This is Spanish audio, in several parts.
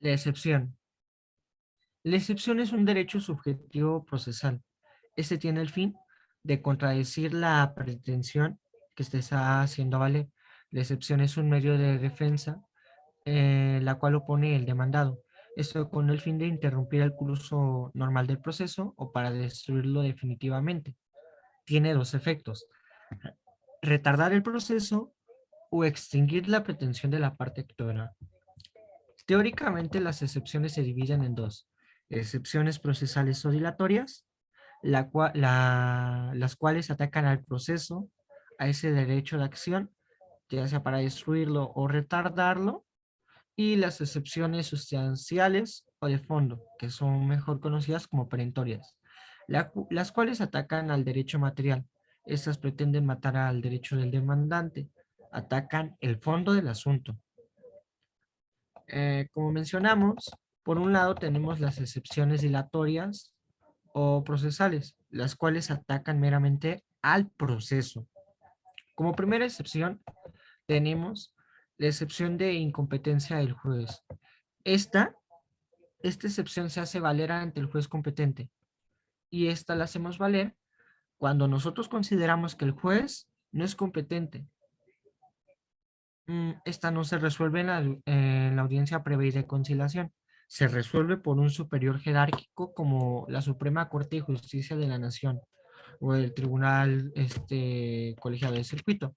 La excepción. La excepción es un derecho subjetivo procesal. Este tiene el fin de contradecir la pretensión que se está haciendo valer. La excepción es un medio de defensa, la cual opone el demandado. Esto con el fin de interrumpir el curso normal del proceso o para destruirlo definitivamente. Tiene dos efectos: retardar el proceso o extinguir la pretensión de la parte actora. Teóricamente, las excepciones se dividen en dos: excepciones procesales o dilatorias, las cuales atacan al proceso, a ese derecho de acción, ya sea para destruirlo o retardarlo, y las excepciones sustanciales o de fondo, que son mejor conocidas como perentorias, las cuales atacan al derecho material. Estas pretenden matar al derecho del demandante, atacan el fondo del asunto. Como mencionamos, por un lado tenemos las excepciones dilatorias o procesales, las cuales atacan meramente al proceso. Como primera excepción, tenemos la excepción de incompetencia del juez. Esta, esta excepción se hace valer ante el juez competente y esta la hacemos valer cuando nosotros consideramos que el juez no es competente. Esta no se resuelve en la audiencia previa y de conciliación. Se resuelve por un superior jerárquico como la Suprema Corte de Justicia de la Nación o el Tribunal Colegiado de Circuito.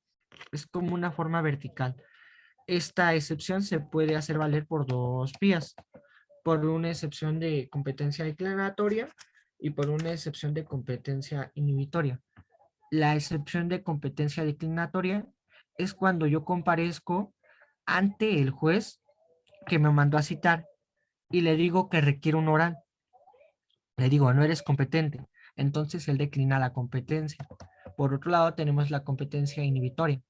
Es como una forma vertical. Esta excepción se puede hacer valer por dos vías: por una excepción de competencia declaratoria y por una excepción de competencia inhibitoria. La excepción de competencia declinatoria es cuando yo comparezco ante el juez que me mandó a citar y le digo que requiere un oral. Le digo, no eres competente. Entonces él declina la competencia. Por otro lado, tenemos la competencia inhibitoria,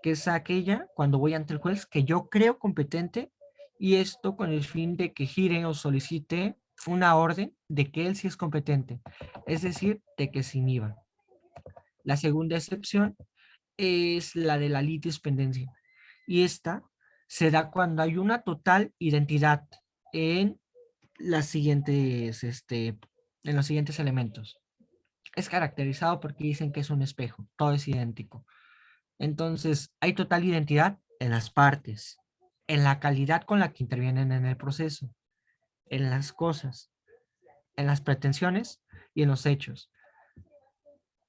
que es aquella cuando voy ante el juez que yo creo competente, y esto con el fin de que gire o solicite una orden de que él sí es competente, es decir, de que se inhiba. La segunda excepción es la de la litis pendencia, y esta se da cuando hay una total identidad en las siguientes, en los siguientes elementos. Es caracterizado porque dicen que es un espejo, todo es idéntico. Entonces, hay total identidad en las partes, en la calidad con la que intervienen en el proceso, en las cosas, en las pretensiones y en los hechos.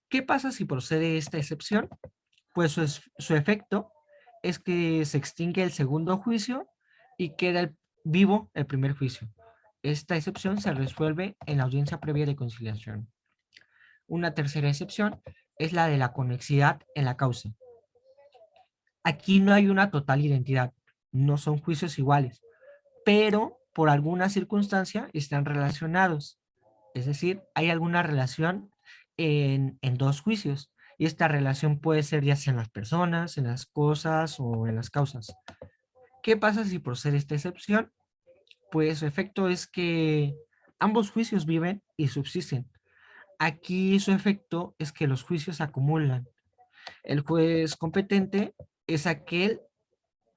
¿Qué pasa si procede esta excepción? Pues su efecto es que se extingue el segundo juicio y queda vivo el primer juicio. Esta excepción se resuelve en la audiencia previa de conciliación. Una tercera excepción es la de la conexidad en la causa. Aquí no hay una total identidad, no son juicios iguales, pero por alguna circunstancia están relacionados. Es decir, hay alguna relación en dos juicios, y esta relación puede ser ya sea en las personas, en las cosas o en las causas. ¿Qué pasa si procede esta excepción? Pues su efecto es que ambos juicios viven y subsisten. Aquí su efecto es que los juicios se acumulan. El juez competente es aquel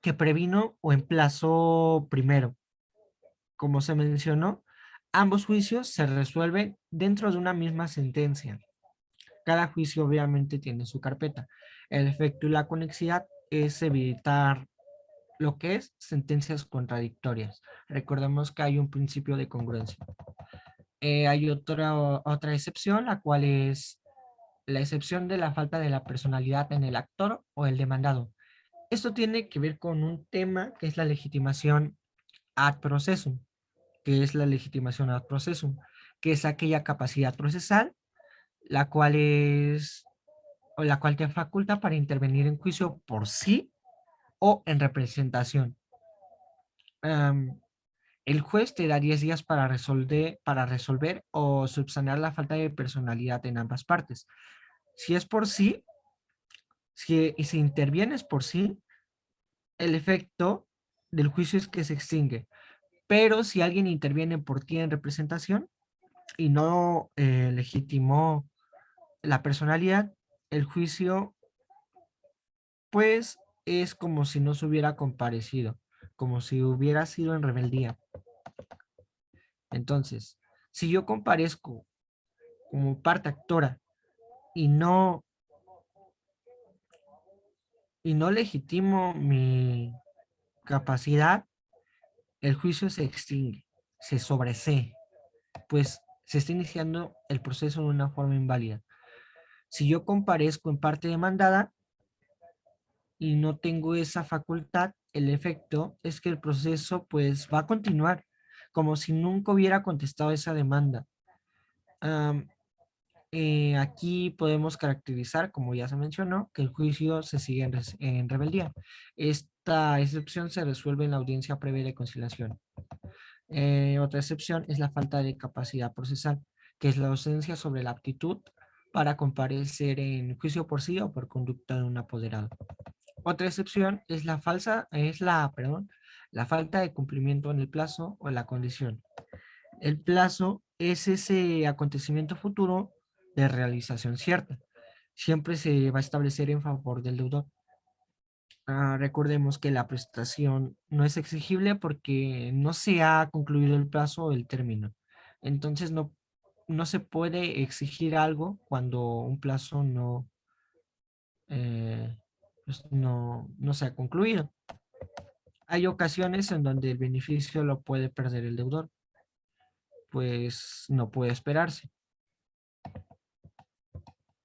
que previno o emplazó primero. Como se mencionó, ambos juicios se resuelven dentro de una misma sentencia. Cada juicio obviamente tiene su carpeta. El efecto y la conexidad es evitar lo que es sentencias contradictorias. Recordemos que hay un principio de congruencia. Hay otra excepción, la cual es la excepción de la falta de la personalidad en el actor o el demandado. Esto tiene que ver con un tema que es la legitimación ad processum, que es aquella capacidad procesal, la cual es, o la cual te faculta para intervenir en juicio por sí o en representación. Um, el juez te da 10 días para resolver o subsanar la falta de personalidad en ambas partes. Si es por sí, si intervienes por sí, el efecto del juicio es que se extingue. Pero si alguien interviene por ti en representación y no legitimó la personalidad, el juicio pues es como si no se hubiera comparecido. como si hubiera sido en rebeldía. Entonces, si yo comparezco como parte actora y no, y no legitimo mi capacidad, el juicio se extingue, se sobresee, pues se está iniciando el proceso de una forma inválida. Si yo comparezco en parte demandada y no tengo esa facultad, el efecto es que el proceso pues va a continuar como si nunca hubiera contestado esa demanda. Am, Aquí podemos caracterizar, como ya se mencionó, que el juicio se sigue en rebeldía. Esta excepción se resuelve en la audiencia previa de conciliación. Otra excepción es la falta de capacidad procesal, que es la ausencia sobre la aptitud para comparecer en juicio por sí o por conducta de un apoderado. Otra excepción es la falta de cumplimiento en el plazo o en la condición. El plazo es ese acontecimiento futuro de realización cierta. Siempre se va a establecer en favor del deudor. Recordemos que la prestación no es exigible porque no se ha concluido el plazo o el término. Entonces no se puede exigir algo cuando un plazo eh, pues no se ha concluido. Hay ocasiones en donde el beneficio lo puede perder el deudor, pues no puede esperarse.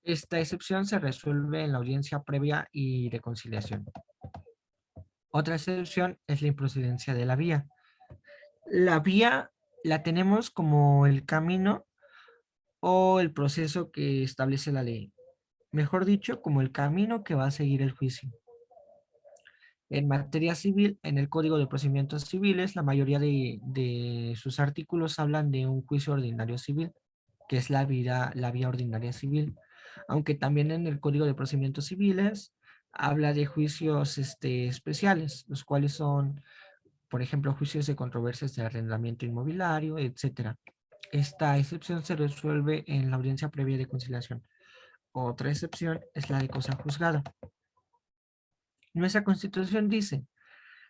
Esta excepción se resuelve en la audiencia previa y de conciliación. Otra excepción es la improcedencia de la vía. La vía la tenemos como el camino o el proceso que establece la ley. Mejor dicho, como el camino que va a seguir el juicio. En materia civil, en el Código de Procedimientos Civiles, la mayoría de sus artículos hablan de un juicio ordinario civil, que es la vía ordinaria civil. Aunque también en el Código de Procedimientos Civiles habla de juicios especiales, los cuales son, por ejemplo, juicios de controversias de arrendamiento inmobiliario, etcétera. Esta excepción se resuelve en la audiencia previa de conciliación. Otra excepción es la de cosa juzgada. Nuestra Constitución dice: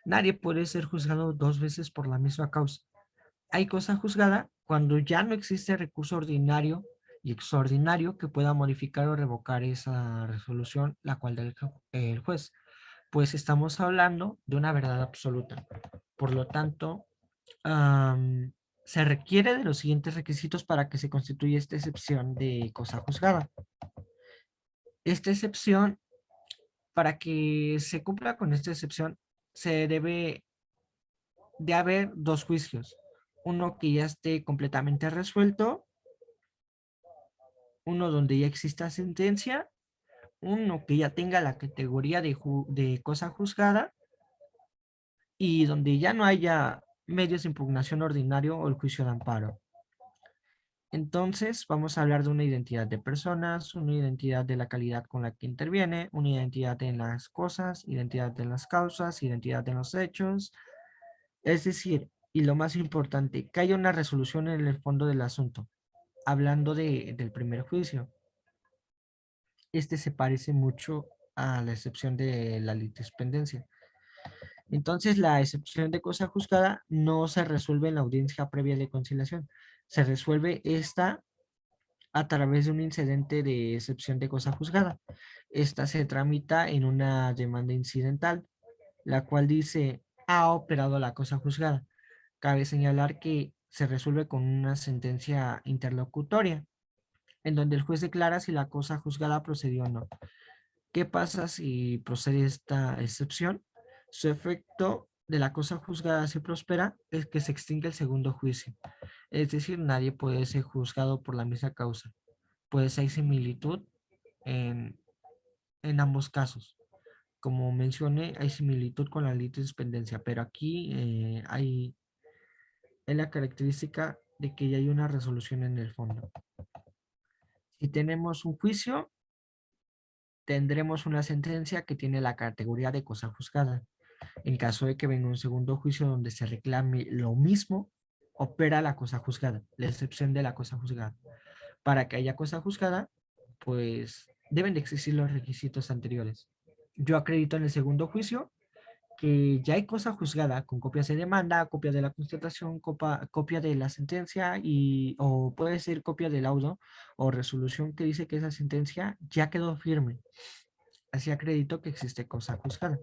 nadie puede ser juzgado dos veces por la misma causa. Hay cosa juzgada cuando ya no existe recurso ordinario y extraordinario que pueda modificar o revocar esa resolución, la cual del el juez. Pues estamos hablando de una verdad absoluta. Por lo tanto, se requiere de los siguientes requisitos para que se constituya esta excepción de cosa juzgada. Esta excepción, para que se cumpla con esta excepción, se debe de haber dos juicios. Uno que ya esté completamente resuelto, uno donde ya exista sentencia, uno que ya tenga la categoría de cosa juzgada y donde ya no haya medios de impugnación ordinario o el juicio de amparo. Entonces, vamos a hablar de una identidad de personas, una identidad de la calidad con la que interviene, una identidad en las cosas, identidad de las causas, identidad de los hechos. Es decir, y lo más importante, que haya una resolución en el fondo del asunto. Hablando del primer juicio, este se parece mucho a la excepción de la litispendencia. Entonces, la excepción de cosa juzgada no se resuelve en la audiencia previa de conciliación. Se resuelve esta a través de un incidente de excepción de cosa juzgada. Esta se tramita en una demanda incidental, la cual dice: ha operado la cosa juzgada. Cabe señalar que se resuelve con una sentencia interlocutoria, en donde el juez declara si la cosa juzgada procedió o no. ¿Qué pasa si procede esta excepción? Su efecto de la cosa juzgada si prospera es que se extingue el segundo juicio. Es decir, nadie puede ser juzgado por la misma causa. Pues hay similitud en, en ambos casos. Como mencioné, hay similitud con la litispendencia, pero aquí hay la característica de que ya hay una resolución en el fondo. Si tenemos un juicio, tendremos una sentencia que tiene la categoría de cosa juzgada. En caso de que venga un segundo juicio donde se reclame lo mismo, opera la cosa juzgada, la excepción de la cosa juzgada. Para que haya cosa juzgada, pues deben de existir los requisitos anteriores. Yo acredito en el segundo juicio que ya hay cosa juzgada con copias de demanda, copia de la constatación, copia de la sentencia y o puede ser copia del laudo o resolución que dice que esa sentencia ya quedó firme. Así acredito que existe cosa juzgada.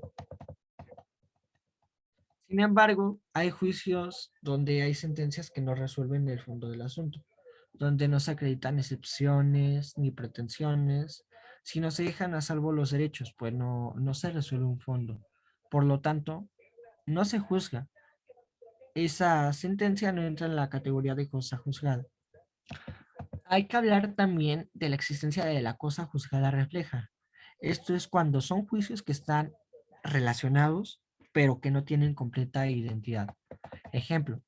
Sin embargo, hay juicios donde hay sentencias que no resuelven el fondo del asunto, donde no se acreditan excepciones ni pretensiones, sino se dejan a salvo los derechos, pues no se resuelve un fondo. Por lo tanto, no se juzga. Esa sentencia no entra en la categoría de cosa juzgada. Hay que hablar también de la existencia de la cosa juzgada refleja. Esto es cuando son juicios que están relacionados, pero que no tienen completa identidad. Ejemplo,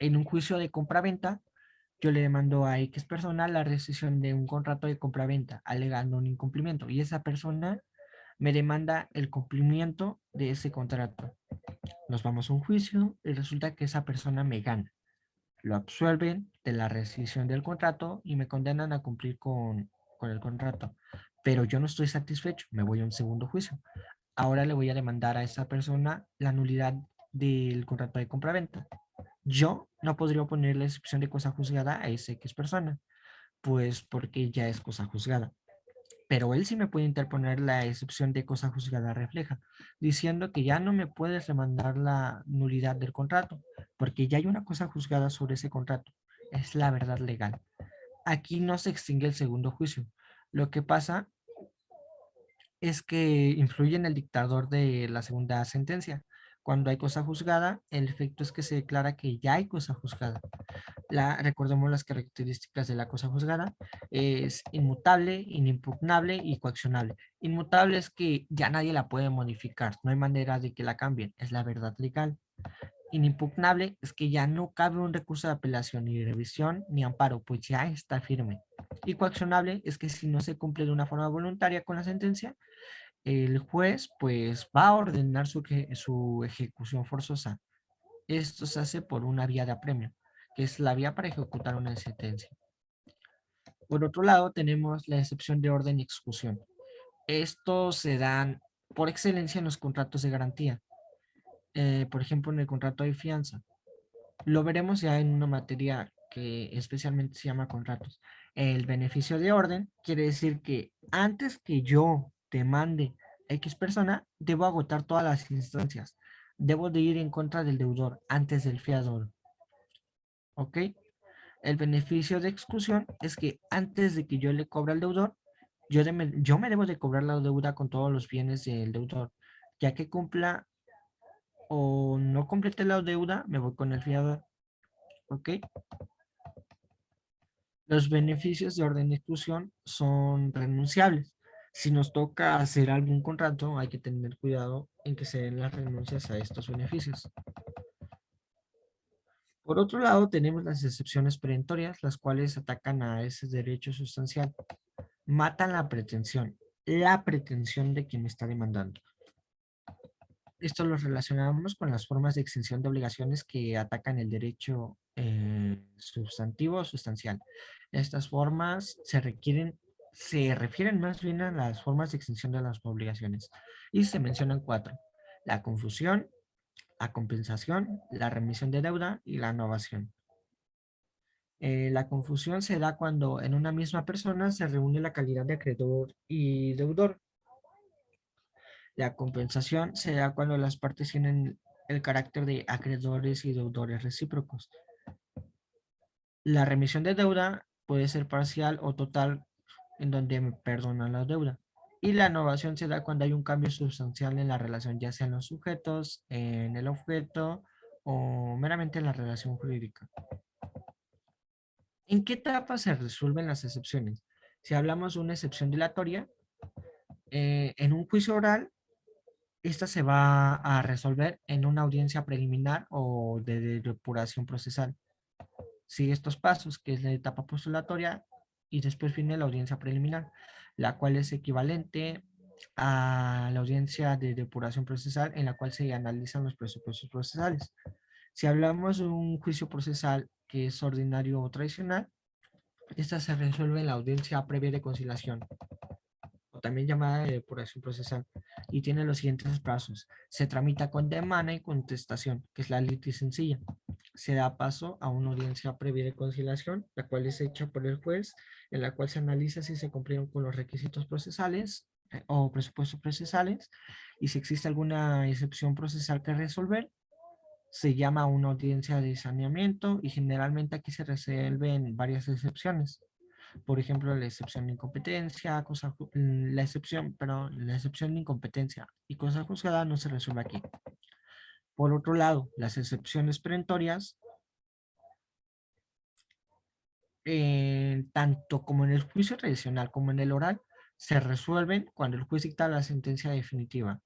en un juicio de compraventa, yo le demando a X persona la rescisión de un contrato de compraventa, alegando un incumplimiento, y esa persona me demanda el cumplimiento de ese contrato. Nos vamos a un juicio y resulta que esa persona me gana. Lo absuelven de la rescisión del contrato y me condenan a cumplir con el contrato. Pero yo no estoy satisfecho, me voy a un segundo juicio. Ahora le voy a demandar a esa persona la nulidad del contrato de compraventa. Yo no podría oponer la excepción de cosa juzgada a esa X persona, pues porque ya es cosa juzgada. Pero él sí me puede interponer la excepción de cosa juzgada refleja, diciendo que ya no me puedes demandar la nulidad del contrato, porque ya hay una cosa juzgada sobre ese contrato. Es la verdad legal. Aquí no se extingue el segundo juicio. Lo que pasa es que influye en el dictador de la segunda sentencia. Cuando hay cosa juzgada, el efecto es que se declara que ya hay cosa juzgada. Recordemos las características de la cosa juzgada: es inmutable, inimpugnable y coaccionable. Inmutable es que ya nadie la puede modificar, no hay manera de que la cambien, es la verdad legal. Inimpugnable es que ya no cabe un recurso de apelación, ni revisión, ni amparo, pues ya está firme. Y coaccionable es que si no se cumple de una forma voluntaria con la sentencia, el juez pues va a ordenar su ejecución forzosa. Esto se hace por una vía de apremio, que es la vía para ejecutar una sentencia. Por otro lado, tenemos la excepción de orden y exclusión. Estos se dan por excelencia en los contratos de garantía. Por ejemplo, en el contrato de fianza. Lo veremos ya en una materia que especialmente se llama contratos. El beneficio de orden quiere decir que antes que yo te mande X persona, debo agotar todas las instancias. Debo de ir en contra del deudor antes del fiador. ¿Ok? El beneficio de exclusión es que antes de que yo le cobre al deudor, yo me debo de cobrar la deuda con todos los bienes del deudor. Ya que cumpla o no complete la deuda, me voy con el fiador. ¿Ok? Los beneficios de orden de exclusión son renunciables. Si nos toca hacer algún contrato, hay que tener cuidado en que se den las renuncias a estos beneficios. Por otro lado, tenemos las excepciones perentorias, las cuales atacan a ese derecho sustancial. Matan la pretensión de quien está demandando. Esto lo relacionamos con las formas de exención de obligaciones que atacan el derecho sustantivo o sustancial. Estas formas se refieren más bien a las formas de exención de las obligaciones y se mencionan cuatro: la confusión, la compensación, la remisión de deuda y la novación. La confusión se da cuando en una misma persona se reúne la calidad de acreedor y deudor. La compensación se da cuando las partes tienen el carácter de acreedores y deudores recíprocos. La remisión de deuda puede ser parcial o total, en donde me perdonan la deuda. Y la novación se da cuando hay un cambio sustancial en la relación, ya sea en los sujetos, en el objeto o meramente en la relación jurídica. ¿En qué etapa se resuelven las excepciones? Si hablamos de una excepción dilatoria, en un juicio oral, esta se va a resolver en una audiencia preliminar o de depuración procesal. Sigue estos pasos, que es la etapa postulatoria, y después viene la audiencia preliminar, la cual es equivalente a la audiencia de depuración procesal, en la cual se analizan los presupuestos procesales. Si hablamos de un juicio procesal que es ordinario o tradicional, esta se resuelve en la audiencia previa de conciliación. también llamada de depuración procesal, y tiene los siguientes plazos. Se tramita con demanda y contestación, que es la litis sencilla. Se da paso a una audiencia previa de conciliación, la cual es hecha por el juez, en la cual se analiza si se cumplieron con los requisitos procesales o presupuestos procesales, y si existe alguna excepción procesal que resolver, se llama una audiencia de saneamiento, y generalmente aquí se resuelven varias excepciones. Por ejemplo, la excepción de incompetencia, la excepción de incompetencia y cosa juzgada no se resuelve aquí. Por otro lado, las excepciones perentorias, tanto como en el juicio tradicional como en el oral, se resuelven cuando el juez dicta la sentencia definitiva.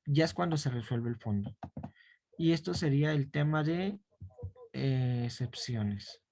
Ya es cuando se resuelve el fondo. Y esto sería el tema de excepciones.